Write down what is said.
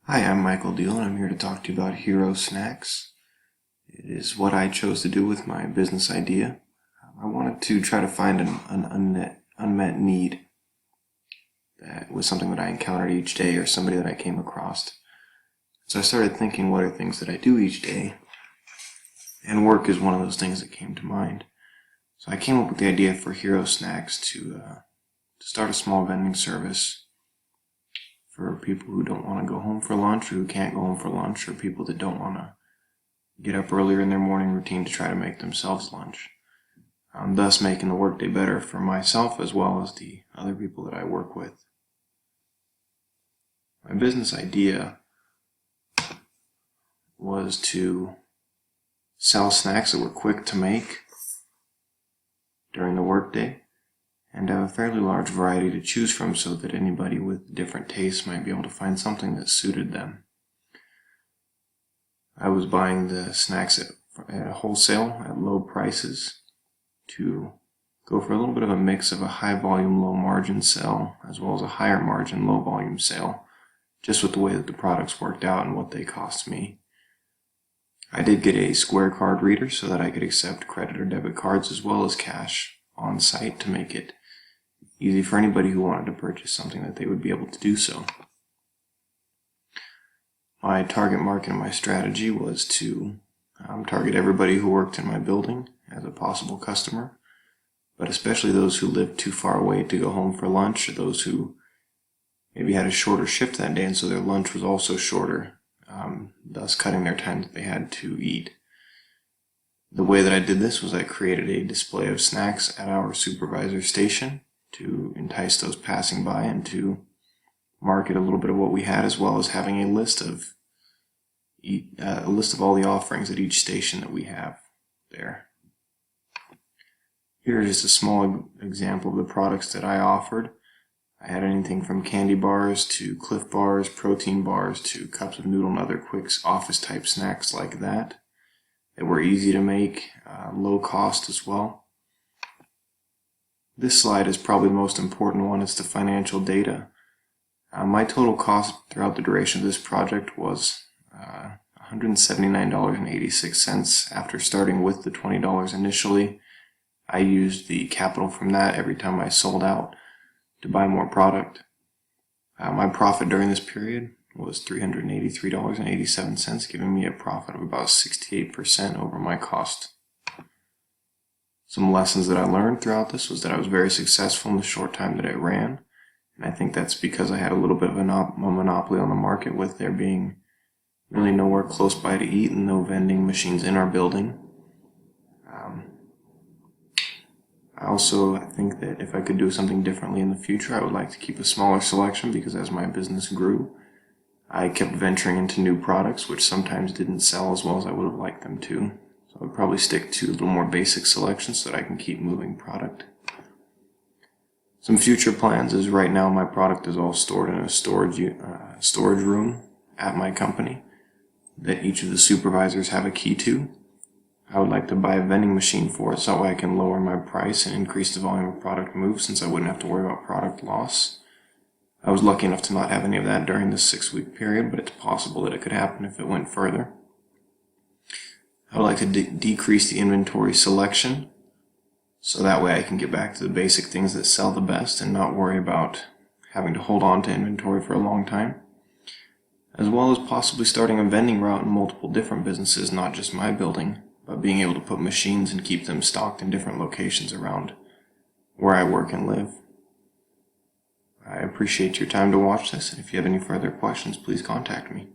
Hi, I'm Michael Deal, and I'm here to talk to you about Hero Snacks. It is what I chose to do with my business idea. I wanted to try to find an unmet need that was something that I encountered each day or somebody that I came across. So I started thinking, what are things that I do each day? And work is one of those things that came to mind. So I came up with the idea for Hero Snacks to start a small vending service for people who don't want to go home for lunch, or who can't go home for lunch, or people that don't want to get up earlier in their morning routine to try to make themselves lunch. Thus making the workday better for myself as well as the other people that I work with. My business idea was to sell snacks that were quick to make during the workday and have a fairly large variety to choose from so that anybody with different tastes might be able to find something that suited them. I was buying the snacks at wholesale at low prices to go for a little bit of a mix of a high volume, low margin sale as well as a higher margin, low volume sale, just with the way that the products worked out and what they cost me. I did get a Square card reader so that I could accept credit or debit cards as well as cash on site to make it easy for anybody who wanted to purchase something that they would be able to do so. My target market and my strategy was to target everybody who worked in my building as a possible customer, but especially those who lived too far away to go home for lunch, or those who maybe had a shorter shift that day and so their lunch was also shorter, thus cutting their time that they had to eat. The way that I did this was I created a display of snacks at our supervisor station to entice those passing by and to market a little bit of what we had, as well as having a list of all the offerings at each station that we have there. Here is just a small example of the products that I offered. I had anything from candy bars to Cliff bars, protein bars, to cups of noodle and other quick office type snacks like that. They were easy to make, low cost as well. This slide is probably the most important one. It's the financial data. My total cost throughout the duration of this project was $179.86 after starting with the $20 initially. I used the capital from that every time I sold out to buy more product. My profit during this period was $383.87, giving me a profit of about 68% over my cost. Some lessons that I learned throughout this was that I was very successful in the short time that it ran, and I think that's because I had a little bit of a monopoly on the market, with there being really nowhere close by to eat and no vending machines in our building. I think that if I could do something differently in the future, I would like to keep a smaller selection, because as my business grew, I kept venturing into new products which sometimes didn't sell as well as I would have liked them to. So I would probably stick to a little more basic selections so that I can keep moving product. Some future plans is right now my product is all stored in a storage room at my company that each of the supervisors have a key to. I would like to buy a vending machine for it so that way I can lower my price and increase the volume of product moved, since I wouldn't have to worry about product loss. I was lucky enough to not have any of that during this 6-week period, but it's possible that it could happen if it went further. I would like to decrease the inventory selection so that way I can get back to the basic things that sell the best and not worry about having to hold on to inventory for a long time, as well as possibly starting a vending route in multiple different businesses, not just my building, but being able to put machines and keep them stocked in different locations around where I work and live. I appreciate your time to watch this, and if you have any further questions, please contact me.